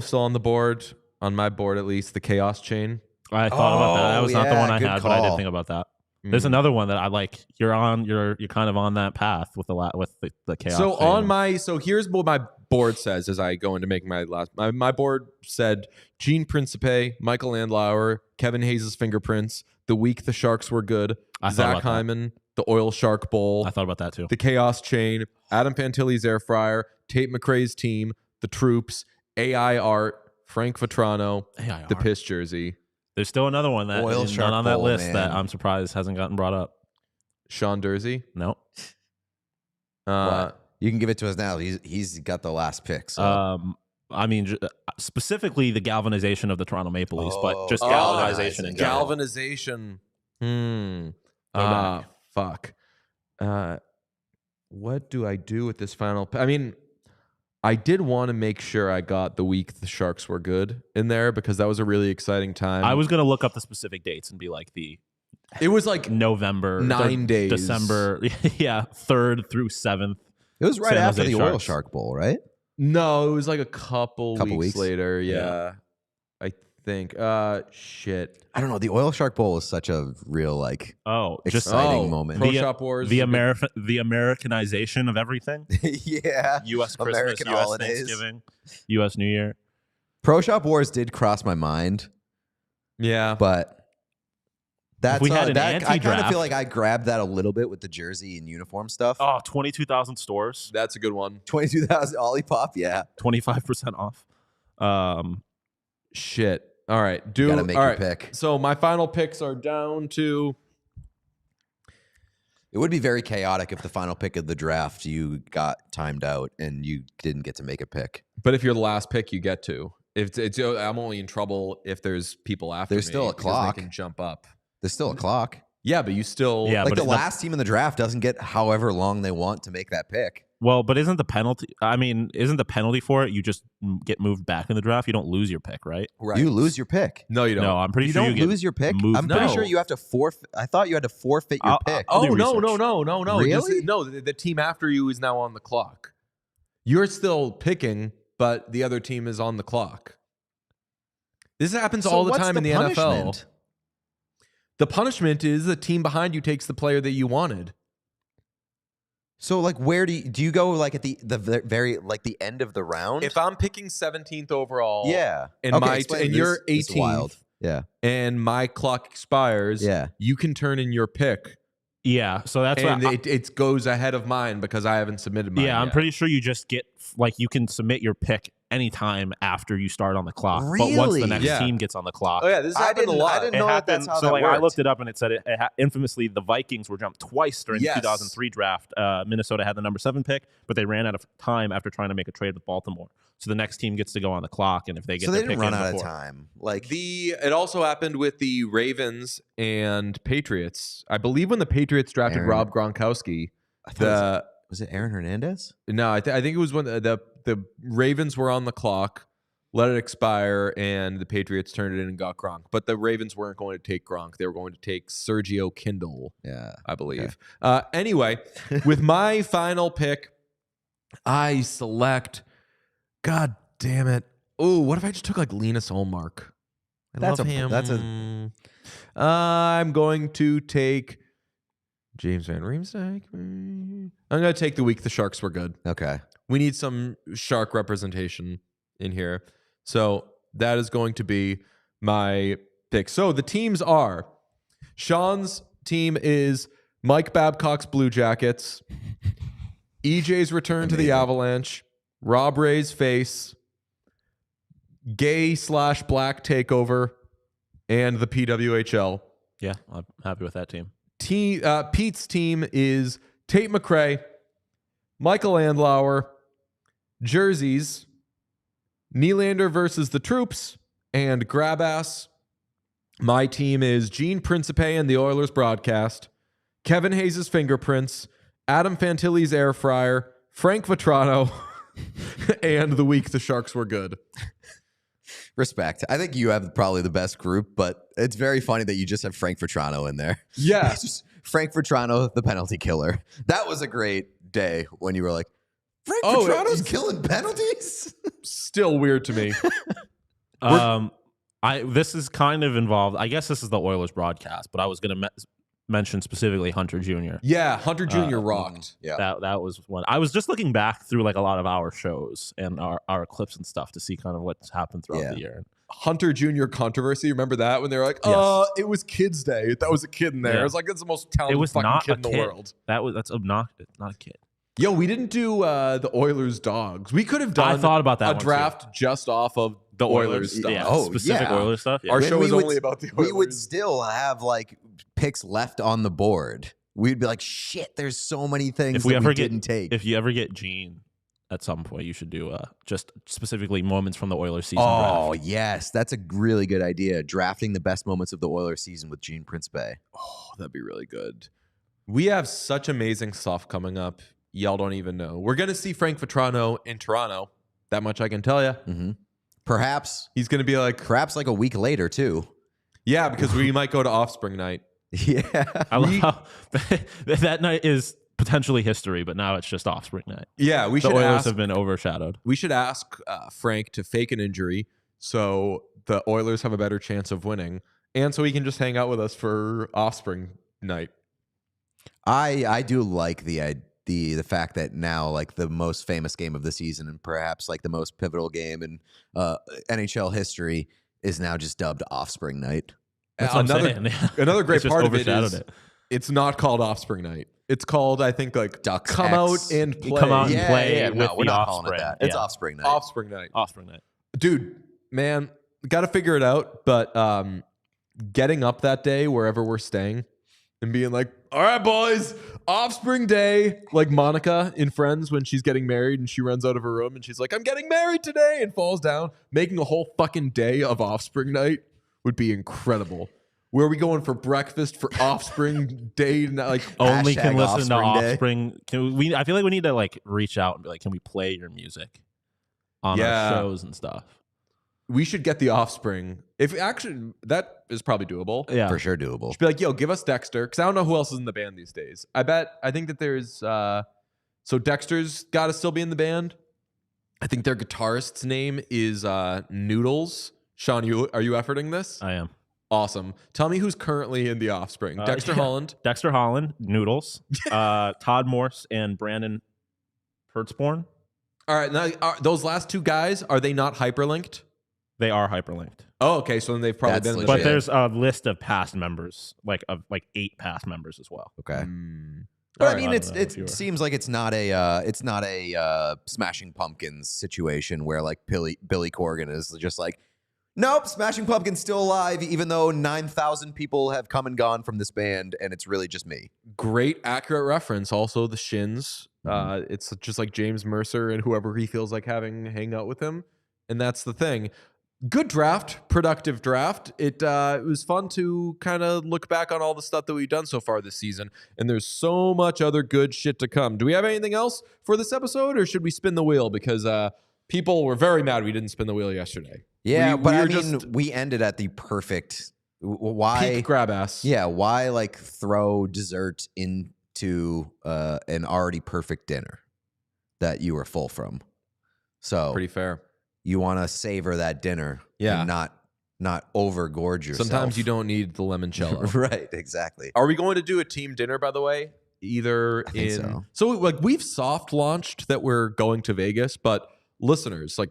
still on the board, on my board at least, the Chaos Chain. I thought about that. That was not the one I had, call. but I did think about that. There's another one that I like. You're kind of on that path with the Chaos. So here's what my board says as I go into making my last. My board said Gene Principe, Michael Andlauer, Kevin Hayes' fingerprints, the week the Sharks were good, Zach Hyman, the Oil Shark Bowl. I thought about that too. The Chaos Chain, Adam Fantilli's Air Fryer, Tate McRae's team, the Troops, AI Art, Frank Vetrano, the Piss Jersey. There's still another one that is not on that list that I'm surprised hasn't gotten brought up. Sean Dursey? No. You can give it to us now. He's got the last pick. So. I mean, specifically the galvanization of the Toronto Maple Leafs, but just galvanization in general. Galvanization. Fuck. What do I do with this final? I mean, I did want to make sure I got the week the Sharks were good in there because that was a really exciting time. I was going to look up the specific dates and be like it was like November, 9 days. December, 3rd through 7th. It was right San after Jose the Oil Sharks. Shark Bowl, right? No, it was like a couple weeks later. Yeah. Yeah. I think. Shit. I don't know. The Oil Shark Bowl was such a real exciting moment. Pro Shop Wars. The Americanization of everything. Yeah. U.S. Christmas, American U.S. holidays. Thanksgiving, U.S. New Year. Pro Shop Wars did cross my mind, Yeah. but that's we had an I kind of anti-draft- feel like I grabbed that a little bit with the jersey and uniform stuff. Oh, 22,000 stores, That's a good one. 22,000 Olipop, yeah. 25% off. Shit. All right. Gotta make your pick. So my final picks are down to. It would be very chaotic if the final pick of the draft you got timed out and you didn't get to make a pick. But if you're the last pick, you get to. If it's, I'm only in trouble if there's people after There's me still a because clock. They can jump up. There's still a clock. Yeah, but you still. Yeah, Like but the it's last team in the draft doesn't get however long they want to make that pick. Well, but isn't the penalty? I mean, isn't the penalty for it? You just get moved back in the draft. You don't lose your pick, right? Right. You lose your pick. No, you don't. No, I'm pretty You sure don't you lose your pick. moved- I'm pretty No. sure you have to forfeit. I thought you had to forfeit your pick. I'll do No. research. Really? No, the team after you is now on the clock. You're still picking, but the other team is on the clock. This happens all the what's time in the punishment? NFL. The punishment is the team behind you takes the player that you wanted. So like, where do you go? Like at the very like the end of the round? If I'm picking 17th overall, yeah, and Okay, my explain and this. you're This is wild. 18th, Yeah, and my clock expires, yeah. you can turn in your pick, Yeah, so that's and what. it goes ahead of mine because I haven't submitted mine. I'm yet. pretty sure you just get you can submit your pick anytime after you start on the clock. But once Really? the next Yeah. team gets on the clock, Oh yeah, this I happened a didn't- lot. I didn't it know that happened. that's how so that like I worked. looked it up and it said infamously the Vikings were jumped twice during Yes. the 2003 draft. Minnesota had the number 7 pick, but they ran out of time after trying to make a trade with Baltimore. So the next team gets to go on the clock, and if they get So they their didn't pick run in out of before- time. Like It also happened with the Ravens and Patriots. I believe when the Patriots drafted Aaron- Rob Gronkowski, I thought was it Aaron Hernandez? no, I think it was when the Ravens were on the clock, let it expire, and the Patriots turned it in and got Gronk. But the Ravens weren't going to take Gronk; they were going to take Sergio Kindle, Yeah. I believe. Anyway, with my final pick, I select. God damn it! Oh, what if I just took like Linus Olmark? That's love a- him. that's I'm going to take James Van Riemsdyk. I'm going to take the week the Sharks were good. Okay. We need some Shark representation in here. So that is going to be my pick. So the teams are Sean's team is Mike Babcock's Blue Jackets, EJ's return to the Avalanche, Rob Ray's face, gay/black takeover, and the PWHL. Yeah, I'm happy with that team. Pete's team is Tate McRae, Michael Andlauer, jerseys, Nylander versus the Troops, and Grabass. My team is Gene Principe and the Oilers broadcast, Kevin Hayes' fingerprints, Adam Fantilli's air fryer, Frank Vetrano, and the week the Sharks were good. Respect. I think you have probably the best group, but it's very funny that you just have Frank Vetrano in there. Yeah. It's just Frank Vetrano, the penalty killer. That was a great day when you were like, Frank Vetrano's killing penalties? Still weird to me. This is kind of involved. I guess this is the Oilers broadcast, but I was going to mention specifically Hunter Jr. Yeah, Hunter Jr. rocked. Yeah. That was one. I was just looking back through like a lot of our shows and our clips and stuff to see kind of what's happened throughout the year. Hunter Jr. controversy. Remember that when they were like, Yes. it was Kids Day. That was a kid in there. Yeah. It was like, that's the most talented It was fucking not kid a in the kid. world. That's obnoxious. Not a kid. Yo, we didn't do the Oilers dogs. We could have done I thought about that a one, too. draft just off of the Oilers stuff. Yeah, Oh, specific yeah. Oilers stuff. Yeah. Our When show we is would- only about the Oilers. We would still have like picks left on the board. We'd be like, shit, there's so many things if we that ever we get, didn't take. if you ever get Gene at some point, you should do just specifically moments from the Oilers season. Oh, draft. yes. That's a really good idea. Drafting the best moments of the Oilers season with Gene Principe. Oh, that'd be really good. We have such amazing stuff coming up. Y'all don't even know. We're going to see Frank Vetrano in Toronto That much I can tell you. Mm-hmm. Perhaps He's going to be like, like a week later too. yeah, because we might go to Offspring night. Yeah. I love how that night is potentially history, but now it's just Offspring night. Yeah, The Oilers have been overshadowed. We should ask Frank to fake an injury so the Oilers have a better chance of winning, and so he can just hang out with us for Offspring night. I do like the fact that now like the most famous game of the season and perhaps like the most pivotal game in NHL history is now just dubbed Offspring Night. That's what I'm saying. Another great It's just part of it overshadowed is it's not called Offspring night. It's called, I think, like Ducks come X. out and play. Come out and play with we're the not calling it Offspring. that. It's Yeah. Offspring Night. Offspring night. Offspring night. Dude, man, got to figure it out. But getting up that day wherever we're staying and being like, all right, boys, Offspring Day. Like Monica in Friends when she's getting married and she runs out of her room and she's like, I'm getting married today, and falls down. Making a whole fucking day of Offspring night would be incredible. Where are we going for breakfast for Offspring Day? Like Only can Hashtag listen to Offspring Day. Offspring. Can we? I feel like we need to like reach out and be like, can we play your music on Yeah. our shows and stuff? we should get the Offspring. If actually that is probably doable. Yeah, For sure doable. Just be like, yo, give us Dexter, because I don't know who else is in the band these days. I think that there's so Dexter's got to still be in the band. I think their guitarist's name is Noodles. Sean, are you efforting this? I am. Awesome. Tell me who's currently in the Offspring. Dexter yeah. Holland. Dexter Holland, Noodles, Todd Morse, and Brandon Hertzborn. All right. Now, those last two guys, are they not hyperlinked? They are hyperlinked. Oh, okay. So then they've probably That's been in the But legit. band. there's a list of past members, like 8 past members as well. Okay. Mm. But All I right. mean, I don't know if you it were- seems like it's not a Smashing Pumpkins situation where like Billy Corgan is just like, nope, Smashing Pumpkins still alive, even though 9,000 people have come and gone from this band, and it's really just me. Great, accurate reference. Also, the Shins. Mm-hmm. It's just like James Mercer and whoever he feels like hang out with him, and that's the thing. Good draft, productive draft. It was fun to kind of look back on all the stuff that we've done so far this season, and there's so much other good shit to come. Do we have anything else for this episode, or should we spin the wheel? Because people were very mad we didn't spin the wheel yesterday. Yeah, but we I were mean, just we ended at the perfect. Why? peak grab ass. Yeah, why like throw dessert into an already perfect dinner that you were full from? So Pretty fair. you want to savor that dinner, Yeah. and not overgorge yourself. Sometimes you don't need the limoncello. Right, exactly. Are we going to do a team dinner, by the way? Either I think in so. like we've soft launched that we're going to Vegas, but listeners, like,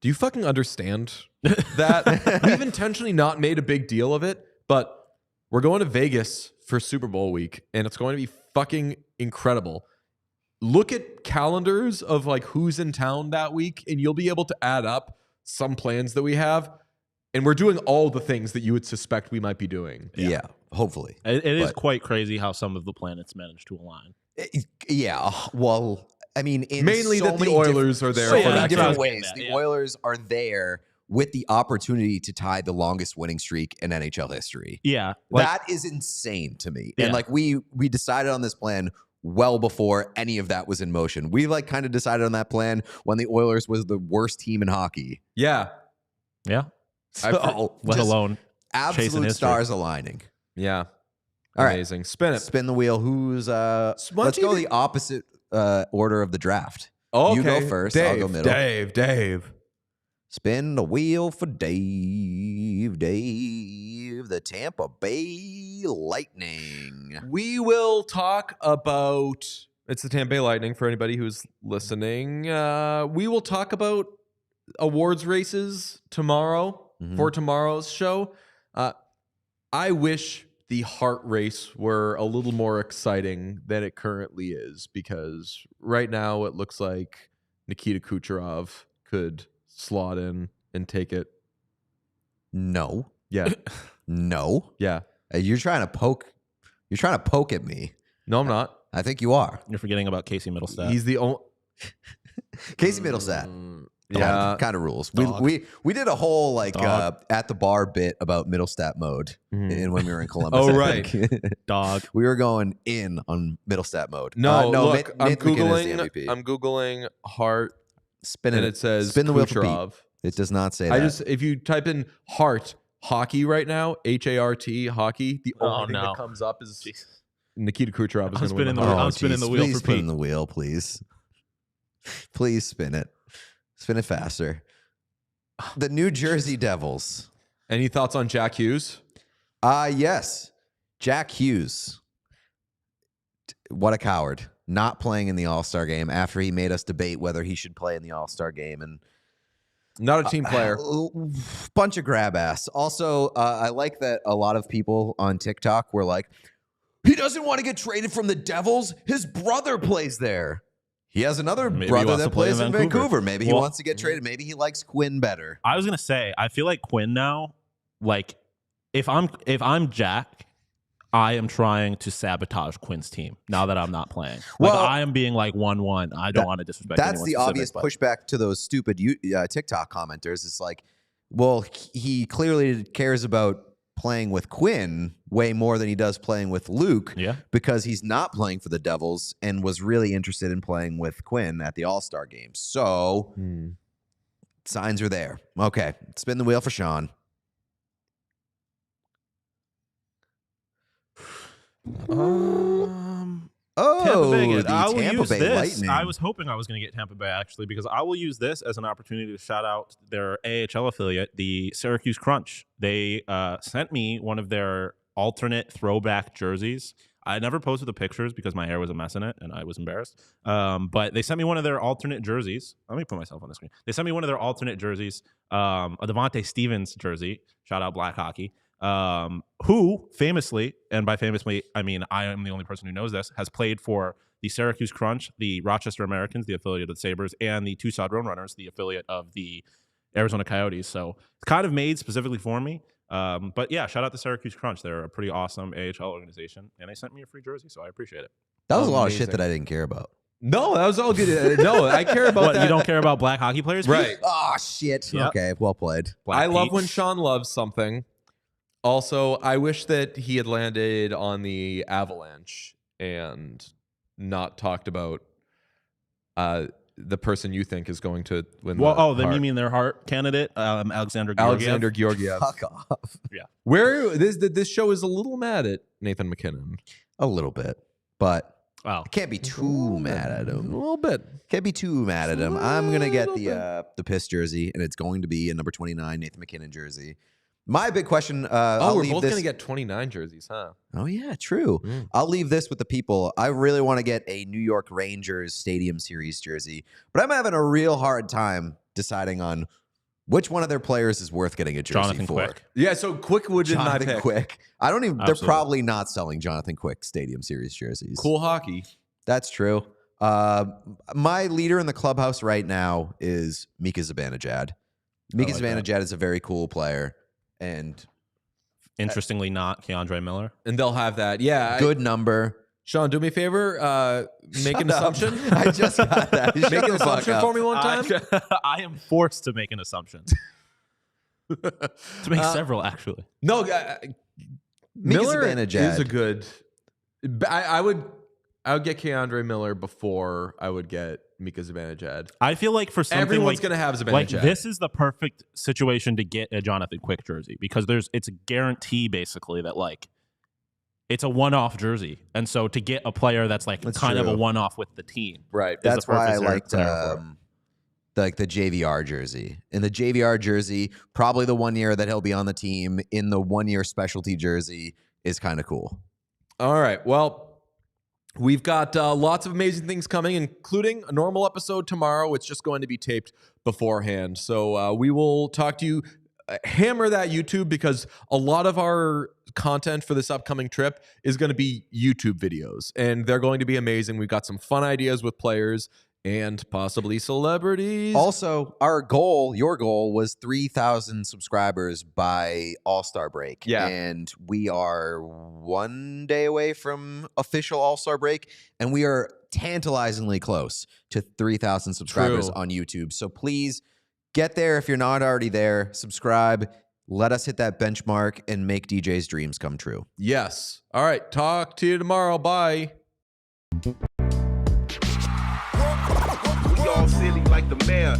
do you fucking understand that? We've intentionally not made a big deal of it, but we're going to Vegas for Super Bowl week, and it's going to be fucking incredible. Look at calendars of like who's in town that week, and you'll be able to add up some plans that we have. And we're doing all the things that you would suspect we might be doing. Yeah, hopefully. It is But- quite crazy how some of the planets manage to align. Yeah, well, I mean, in Mainly so that the many Oilers are there so for many that different game. ways. Yeah, The yeah. Oilers are there with the opportunity to tie the longest winning streak in NHL history. Yeah, like, That is insane to me. Yeah. And like we decided on this plan well before any of that was in motion. We like kind of decided on that plan when the Oilers was the worst team in hockey. Yeah. yeah. So, Let just alone chasing absolute history. stars aligning. Yeah. All right. Amazing. Spin it. Spin the wheel. Who's let's don't you go do- the opposite order of the draft. Okay. You go first, I'll go middle. Dave. Spin the wheel for Dave. The Tampa Bay Lightning. We will talk about it's the Tampa Bay Lightning for anybody who's listening. We will talk about awards races tomorrow Mhm. for tomorrow's show. I wish the heart race were a little more exciting than it currently is, because right now it looks like Nikita Kucherov could slot in and take it. No. Yeah. No. Yeah. You're trying to poke at me. No, I'm not. I think you are. You're forgetting about Casey Middlestat. He's the only. Casey Middlestat. Yeah. Kind of rules. Dog. We did a whole like Dog. at the bar bit about Middlestat mode Mhm. in when we were in Columbus. Oh, I right. think. Dog. We were going in on Middlestat mode. No, no. look, Nate McKinnon is the MVP. I'm googling Hart Spin and it. it says Spin the wheel for Kucherov. Pete. It does not say that. If you type in Hart hockey right now, HART hockey, the only thing that comes up is Nikita Kucherov is going to win. I'm spinning the wheel for Pete. Spin the wheel, please. Please spin it. Spin it faster. The New Jersey Devils. Any thoughts on Jack Hughes? Yes. Jack Hughes. What a coward. Not playing in the All-Star game after he made us debate whether he should play in the All-Star game. And not a team player. Bunch of grab ass. Also, I like that a lot of people on TikTok were like, he doesn't want to get traded from the Devils. His brother plays there. He has another brother that plays in Vancouver. Maybe he wants to get traded. Maybe he likes Quinn better. I was going to say, I feel like Quinn now, like, if I'm Jack, I am trying to sabotage Quinn's team now that I'm not playing. Like, I am being like 1-1. I don't want to disrespect anyone. That's the obvious pushback to those stupid TikTok commenters. It's like, well, he clearly cares about playing with Quinn way more than he does playing with Luke, because he's not playing for the Devils and was really interested in playing with Quinn at the All-Star game. So signs are there. Okay, spin the wheel for Sean. Tampa Bay. The I will Tampa use Bay this. Lightning. I was hoping I was going to get Tampa Bay, actually, because I will use this as an opportunity to shout out their AHL affiliate, the Syracuse Crunch. They sent me one of their alternate throwback jerseys. I never posted the pictures because my hair was a mess in it and I was embarrassed. But they sent me one of their alternate jerseys. Let me put myself on the screen. They sent me one of their alternate jerseys, a Devontae Stevens jersey. Shout out Black Hockey. Who famously, and by famously, I mean I am the only person who knows this, has played for the Syracuse Crunch, the Rochester Americans, the affiliate of the Sabres, and the Tucson Roadrunners, the affiliate of the Arizona Coyotes. So it's kind of made specifically for me. But yeah, shout out to Syracuse Crunch. They're a pretty awesome AHL organization, and they sent me a free jersey, so I appreciate it. That was a lot of shit that I didn't care about. No, that was all good. No, I care about what, that. You don't care about black hockey players? Right. Oh, shit. Yep. Okay, well played. I love when Sean loves something. Also, I wish that he had landed on the Avalanche and not talked about the person you think is going to win. Well, then you mean their Hart candidate, Alexander Georgiev. Fuck off. Yeah. Where this show is a little mad at Nathan McKinnon. A little bit, but wow, can't be too mad at him. A little bit. Can't be too mad at him. I'm gonna get the piss jersey, and it's going to be a number 29 Nathan McKinnon jersey. My big question. We're both going to get 29 jerseys, huh? Oh, yeah, true. I'll leave this with the people. I really want to get a New York Rangers Stadium Series jersey, but I'm having a real hard time deciding on which one of their players is worth getting a jersey Jonathan for. Quick. Yeah, so Quick would be my pick. Quick. I don't even. Absolutely. They're probably not selling Jonathan Quick Stadium Series jerseys. Cool hockey. That's true. My leader in the clubhouse right now is Mika Zibanejad. Mika Zibanejad is a very cool player. And interestingly, not Keandre Miller. And they'll have that. Yeah. Good number. Sean, do me a favor. Make an assumption. I just got that. Make an assumption for me one time. I am forced to make an assumption. To make several, actually. No, Miller Zibanejad is a good. I would get Keandre Miller before I would get Mika Zibanejad. I feel like for something everyone's going to have Zibanejad. Like this is the perfect situation to get a Jonathan Quick jersey because it's a guarantee basically that like it's a one-off jersey, and so to get a player that's like kind of a one-off with the team, right? That's why I liked the JVR jersey. In the JVR jersey, probably the 1 year that he'll be on the team in the 1 year specialty jersey is kind of cool. All right, well. We've got lots of amazing things coming, including a normal episode tomorrow. It's just going to be taped beforehand. So we will talk to you. Hammer that YouTube because a lot of our content for this upcoming trip is going to be YouTube videos, and they're going to be amazing. We've got some fun ideas with players and possibly celebrities. Also, your goal was 3,000 subscribers by All-Star break. Yeah. And we are 1 day away from official All-Star break, and we are tantalizingly close to 3,000 subscribers on YouTube. So please get there if you're not already there. Subscribe. Let us hit that benchmark and make DJ's dreams come true. Yes. All right. Talk to you tomorrow. Bye. all silly like the mayor.